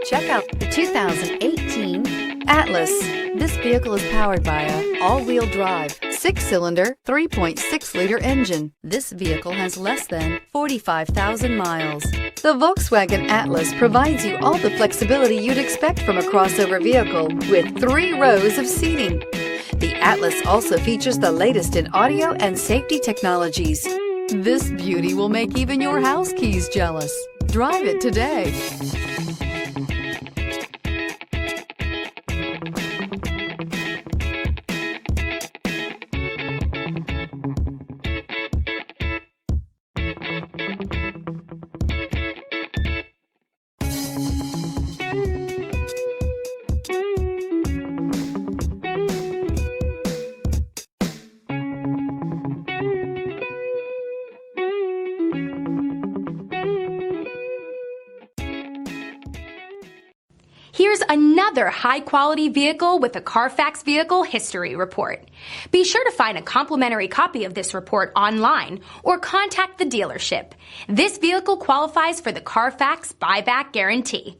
Check out the 2018 Atlas. This vehicle is powered by a all-wheel drive, 6-cylinder, 3.6-liter engine. This vehicle has less than 45,000 miles. The Volkswagen Atlas provides you all the flexibility you'd expect from a crossover vehicle with 3 rows of seating. The Atlas also features the latest in audio and safety technologies. This beauty will make even your house keys jealous. Drive it today. Here's another high-quality vehicle with a Carfax Vehicle History Report. Be sure to find a complimentary copy of this report online or contact the dealership. This vehicle qualifies for the Carfax Buyback Guarantee.